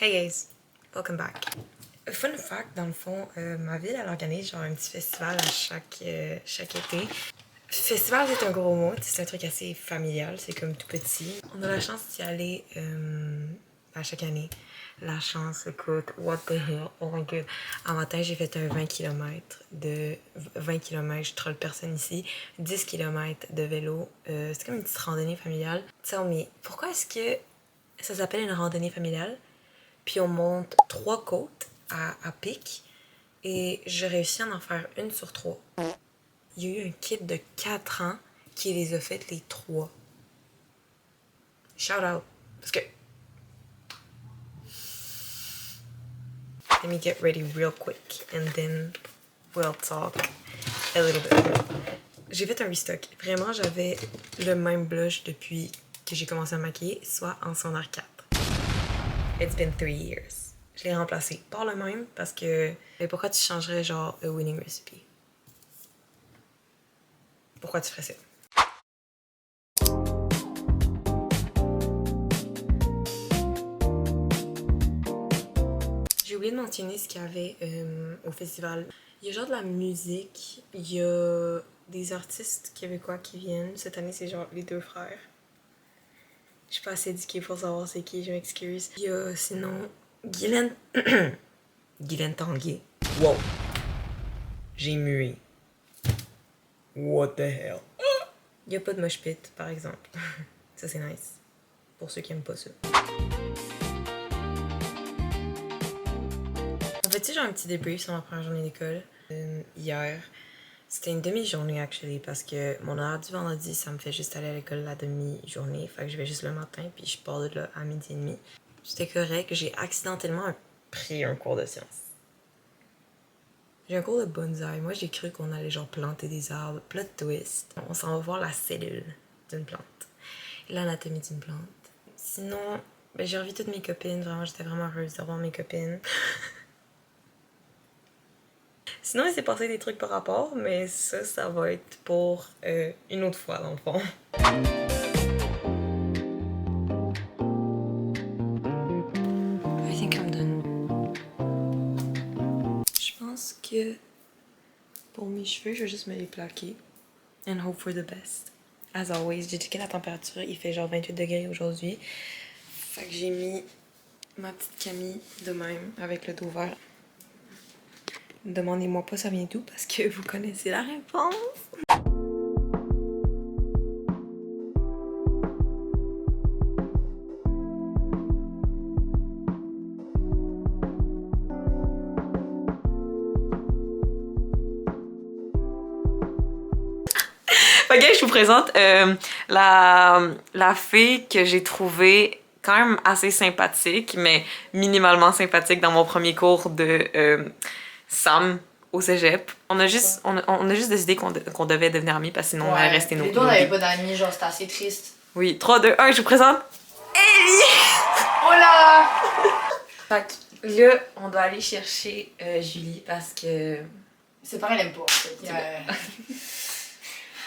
Hey guys, welcome back. Fun fact, dans le fond, ma ville, elle organise genre un petit festival à chaque été. Festival, c'est un gros mot, c'est un truc assez familial, c'est comme tout petit. On a la chance d'y aller à chaque année. La chance, écoute, what the hell, oh my god. Un matin, j'ai fait un 20 km je troll personne ici, 10 km de vélo. C'est comme une petite randonnée familiale. Tell me, pourquoi est-ce que ça s'appelle une randonnée familiale? Puis on monte 3 côtes à pic et j'ai réussi à en faire une sur 3. Il y a eu un kid de 4 ans qui les a faites les 3. Shout out. Parce que... Let me get ready real quick and then we'll talk a little bit. J'ai fait un restock. Vraiment, j'avais le même blush depuis que j'ai commencé à maquiller, soit en secondaire 4. It's been 3 years. Je l'ai remplacé par le même parce que... Mais pourquoi tu changerais genre a winning recipe? Pourquoi tu ferais ça? J'ai oublié de mentionner ce qu'il y avait au festival. Il y a genre de la musique, il y a des artistes québécois qui viennent. Cette année, c'est genre les 2 frères. Je suis pas assez éduquée pour savoir c'est qui, je m'excuse. Il y a sinon Guylaine... Guylaine Tanguay. Wow! J'ai mué. What the hell? Il y a pas de mosh pit, par exemple. Ça, c'est nice. Pour ceux qui aiment pas ça. En fait, genre un petit débrief sur ma première journée d'école. Hier, c'était une demi-journée, actually, parce que mon horaire du vendredi, ça me fait juste aller à l'école la demi-journée. Fait que je vais juste le matin, puis je pars de là à 12h30. C'était correct, j'ai accidentellement pris un cours de sciences. J'ai un cours de bonsaï. Moi, j'ai cru qu'on allait genre planter des arbres. Plot twist. On s'en va voir la cellule d'une plante. L'anatomie d'une plante. Sinon, ben, j'ai revu toutes mes copines. Vraiment, j'étais vraiment heureuse de revoir mes copines. Sinon, il s'est passé des trucs par rapport, mais ça va être pour une autre fois, dans le fond. I think I'm done. Je pense que pour mes cheveux, je vais juste me les plaquer. And hope for the best. As always, j'ai checké la température, il fait genre 28 degrés aujourd'hui. Fait que j'ai mis ma petite Camille de même avec le dos vert. Demandez-moi pas ça vient d'où parce que vous connaissez la réponse. Ok, je vous présente la fille que j'ai trouvée quand même assez sympathique, mais minimalement sympathique dans mon premier cours de Sam au cégep. On a juste décidé qu'on devait devenir amis parce que sinon on allait rester nos... Les deux, on n'avait pas d'amis, genre c'était assez triste. Oui, 3, 2, 1, je vous présente Ellie! Oh là! Fait que là, on doit aller chercher Julie parce que... C'est pareil, elle aime pas. En fait.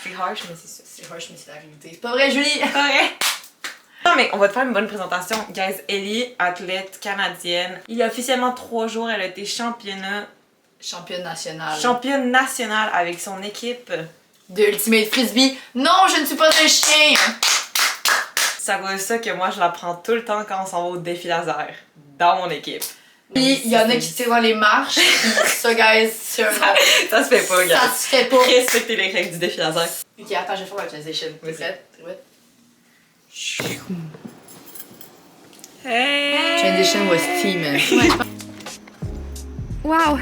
C'est harsh, mais c'est ça. C'est harsh, mais c'est la vérité. C'est pas vrai, Julie! Ouais. Non, mais on va te faire une bonne présentation. Guys, Ellie, athlète canadienne. Il y a officiellement 3 jours, elle a été championne nationale avec son équipe de Ultimate Frisbee. Non, je ne suis pas un chien! Ça vaut ça que moi, je la prends tout le temps quand on s'en va au défi laser. Dans mon équipe. Puis il y en a qui tirent dans les marches. Ça, guys, ça se fait pas, guys. Ça se fait pas. Respectez les règles du défi laser. Ok, attends, je vais faire la transition. T'es prête? Hey! Transition was steaming. Wow!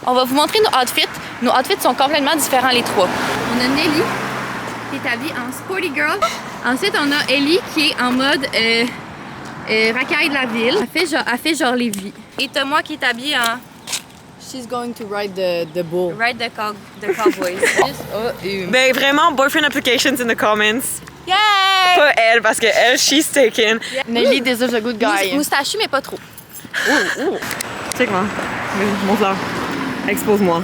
On va vous montrer nos outfits. Nos outfits sont complètement différents les 3. On a Nelly qui est habillée en Sporty Girl. Ensuite, on a Ellie qui est en mode racaille de la ville. Elle fait genre Lévis. Et t'as moi qui est habillée en She's going to ride the bull. Ride the Cowboys. Ben vraiment, boyfriend applications in the comments. Yay! Pas elle, parce que elle, she's taken. Nelly deserves a good guy. Moustachu, mais pas trop. Check-moi. Montre-la. Expose-moi.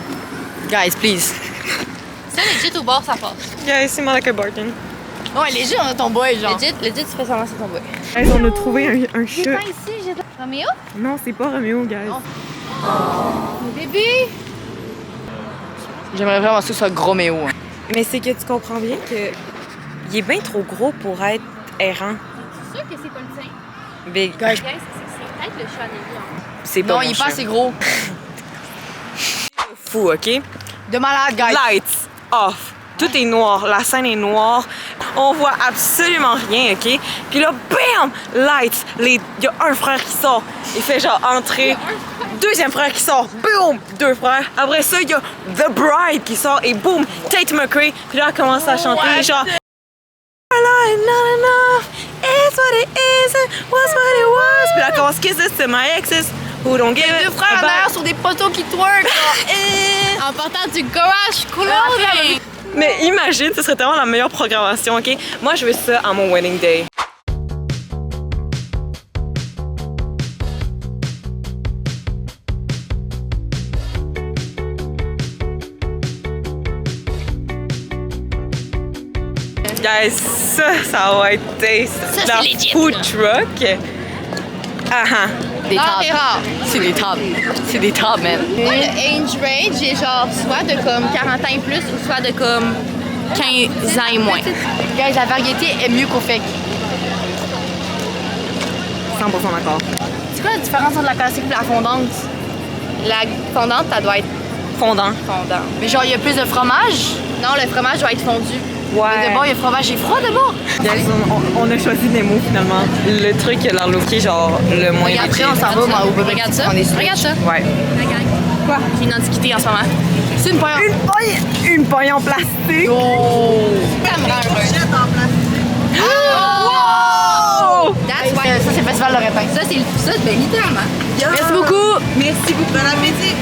Guys, please. Ça, legit au bord, ça passe. Guys, c'est Monica Barton. Non, léger, on a ton boy, genre. Legit, tu fais semblant c'est ton boy. Guys, on a trouvé un chat. ici, j'ai Roméo? Non, c'est pas Roméo, guys. Mon bébé! J'aimerais vraiment que ce soit gros Méo. Mais c'est que tu comprends bien que il est bien trop gros pour être errant. C'est sûr que c'est pas le tien. Big. Guys, c'est peut-être le chat Nelly. Hein. C'est pas Non, mon il est chat. pas assez gros. Fou, OK? De malade, guys. Lights off. Tout est noir. La scène est noire. On voit absolument rien, OK? Puis là, bam! Lights. Il y a un frère qui sort. Il fait genre entrer. Deuxième frère qui sort. Boom! Deux frères. Après ça, il y a The Bride qui sort. Et boom! Tate McRae. Puis là, elle commence à chanter genre... Not enough. It's what it is. Was what it was. Puis là, elle commence Kisses to my exes. Who don't give it. Deux frères en arrière sur des poteaux qui twerk. En partant du garage clothing! Mais imagine, ce serait tellement la meilleure programmation, OK? Moi, je veux ça à mon wedding day. Guys, ça va être taste. Ça, La c'est legit, food là. truck. Ah ah. Des Ah, c'est rare. C'est des tables. C'est des tables, man. Moi, le age range est genre soit de comme 40 ans et plus ou soit de comme 15 ans et moins. Guys, la variété est mieux qu'au fait. 100% d'accord. C'est quoi la différence entre la classique et la fondante? La fondante, ça doit être Fondant. fondant. Mais genre, il y a plus de fromage? Non, le fromage doit être fondu. Mais d'abord, il y a fromage et froid d'abord. Guys, on a choisi des mots finalement. Le truc qui a l'air looké, genre le moins Regarde, legit. après, on s'en va, moi, au bébé. Regarde ça. On est Regarde ça. Ouais. Quoi? J'ai une antiquité en ce moment. C'est une poignée. Une paille en plastique. Oh! Ça me rend heureux. Oh! That's why. Ça, c'est le festival de Repin. Ça, ben, littéralement. Merci beaucoup. Merci beaucoup. Bon appétit.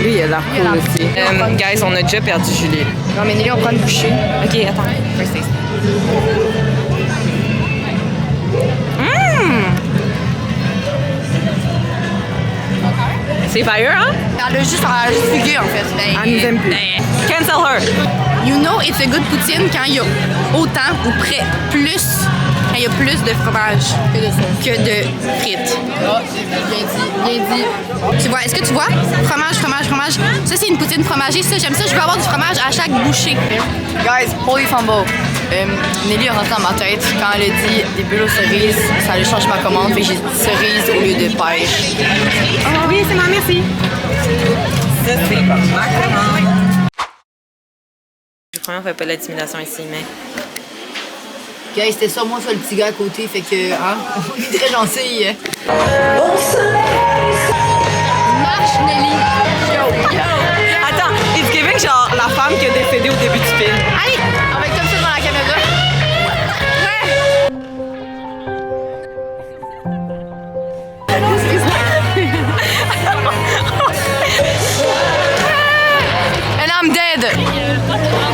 Lui, il a l'air Il a cool l'air aussi. Guys, on a déjà perdu Julie. Non, mais Nelly, on prend une bouchée. Ok, attends. First taste. C'est fire, hein? Elle a juste fugué, en fait. Ben, Elle nous aime plus. Cancel her. You know it's a good poutine quand il y a autant ou près plus, quand il y a plus de fromage que de frites. Ah, bien dit. Tu vois, est-ce que tu vois? Fromage, fromage, fromage. Ça, c'est une poutine fromagée. Ça, j'aime ça. Je veux avoir du fromage à chaque bouchée. Guys, holy fumble. Nelly est rentrée dans ma tête quand elle a dit des bulles aux cerises. Ça allait changer ma commande. Fait que j'ai dit cerise au lieu de pêche. Oh oui, c'est moi, merci. Ça, c'est ma commande. Je crois qu'on fait pas l'intimidation ici, mais... Guys, c'était ça, moi, ça, le petit gars à côté. Fait que, hein, on est très gentils. Marche, Nelly. Attends, it's giving genre la femme qui a décédé au début du film. Allez, On va être comme ça dans la caméra. And I'm dead.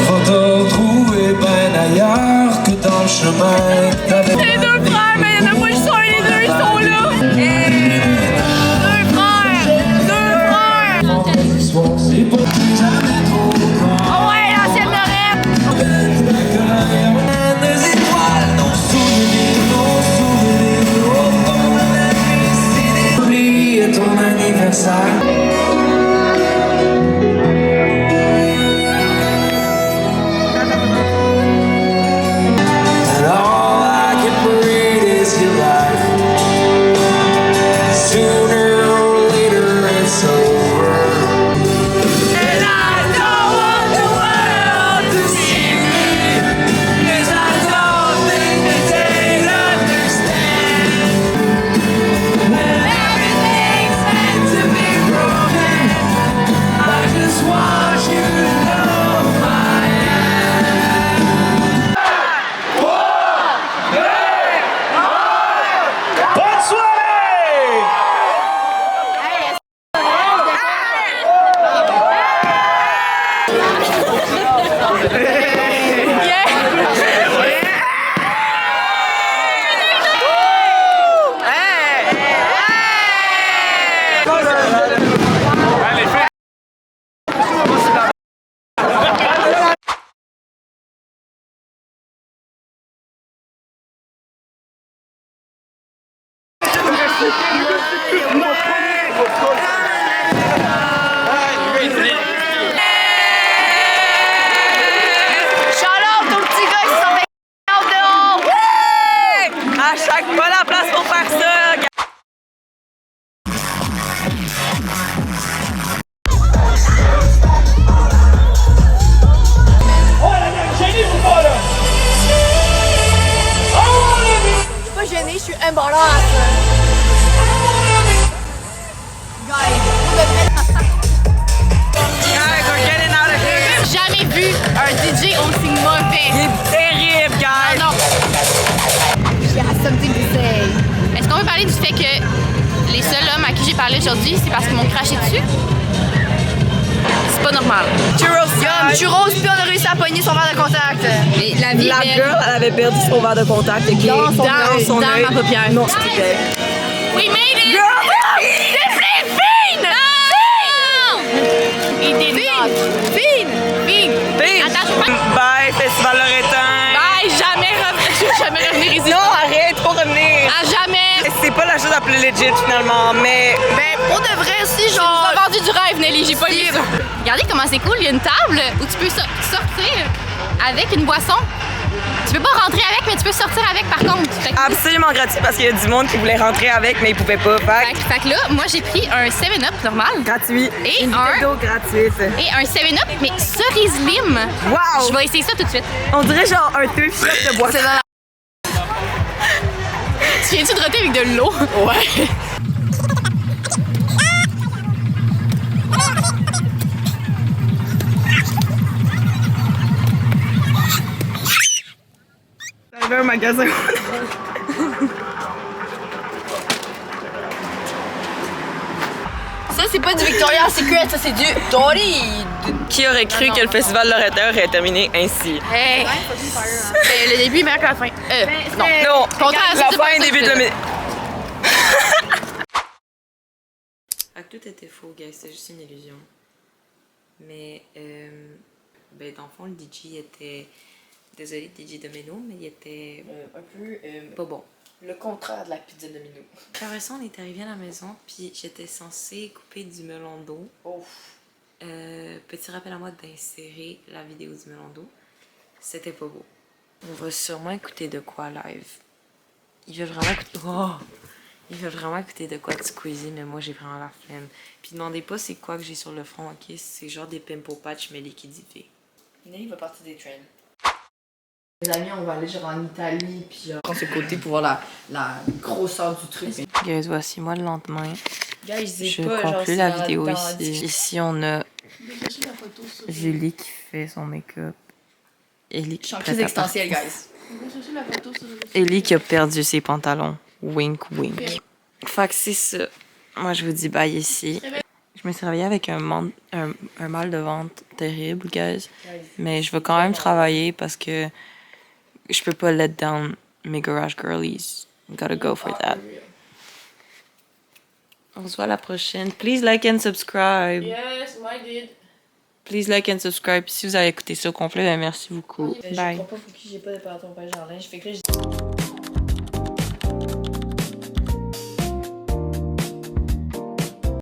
Faut te retrouver ben ailleurs que dans le chemin. Les deux frères, mais il y en a pas, ils sont les deux, ils sont là. Deux frères. C'est pas jamais trop tard. Oh ouais, l'ancienne Lorette. Des étoiles, nos souvenirs, oh, mon ami, c'est oublie ton anniversaire. And all I can breathe is your life. Sooner or later it's over. And I don't want the world to see me, 'cause I don't think that they'd understand. And everything's meant to be broken. je suis embarrassée. Guys, we're getting out of here. J'ai jamais vu un DJ aussi mauvais. Il est terrible, guys. Non. She has something to say. Est-ce qu'on peut parler du fait que les seuls hommes à qui j'ai parlé aujourd'hui, c'est parce qu'ils m'ont craché dessus? C'est pas normal. Comme churros, puis on a réussi à pogner son verre de contact. Et la vie La est belle. girl, elle avait perdu son verre de contact qui est dans son dans œil. ma paupière. Non, c'était... We made it! Girl! C'est plein fine! Non! Il dénonce. Fine! Fine! Bitch. Attends, je peux Bye, Festival Loretin. Bye! Je vais jamais revenir ici. Non, arrête, faut revenir. À jamais! C'est pas la chose la plus legit finalement, mais... Ben, pour de vrai, si Tu genre. m'as vendu du rêve, Nelly, j'ai pas vu ça. Regardez comment c'est cool, il y a une table où tu peux sortir avec une boisson. Tu peux pas rentrer avec, mais tu peux sortir avec par contre. Fait que, Absolument gratuit parce qu'il y a du monde qui voulait rentrer avec, mais ils pouvaient pas. fait que là, moi j'ai pris un 7-Up normal Gratuit. Et une un- bouteille d'eau gratuite. et un 7-Up, mais cerise lime. Wow! Je vais essayer ça tout de suite. On dirait genre un thrift shop de boisson. C'est dans la. Tu viens-tu de roter avec de l'eau? Ouais. J'avais un magasin. Ça, c'est pas du Victoria's Secret, ça, c'est du Dory. Qui aurait cru que le festival Loretin aurait terminé ainsi? Hey. Le début est meilleur que la fin. Non. Non, Contraire, la c'est pas fin ça, début de c'est- la... Tout était faux, guys, c'est juste une illusion. Mais, ben, dans le fond, le DJ était... Désolé, DJ Domino, mais il était Un peu pas bon. le contraire de la pizza Domino. Après ça, on est arrivé à la maison, puis j'étais censée couper du melon d'eau. Petit rappel à moi d'insérer la vidéo du melon d'eau. C'était pas beau. On va sûrement écouter de quoi live. Il veut vraiment écouter... Oh! Il veut vraiment écouter de quoi de Squeezie, mais moi j'ai vraiment la flemme. Puis demandez pas c'est quoi que j'ai sur le front, ok? C'est genre des pimple patch mais liquidifiés. Nelly va partir des trends. Les amis, on va aller genre en Italie, puis prendre ce côté pour voir la grosseur du truc. Guys, voici moi le lendemain. Guys, Je conclue la vidéo ici. Ici, on a Julie qui fait son make-up. Ellie Je suis en qui crise prête à existentielle, guys. Ellie qui a perdu ses pantalons. Wink, wink. Fait que c'est ça. Moi, je vous dis bye ici. Je me suis réveillée avec un mal de ventre terrible, guys. Mais je veux quand même travailler parce que je peux pas let down mes garage girlies. Gotta go for that. On se voit la prochaine. Please like and subscribe. Yes, I did. Please like and subscribe. Si vous avez écouté ça au complet, ben merci beaucoup. Bye. Je crois pas, faut que j'ai pas de pardon, pas genre linge. Fait que là,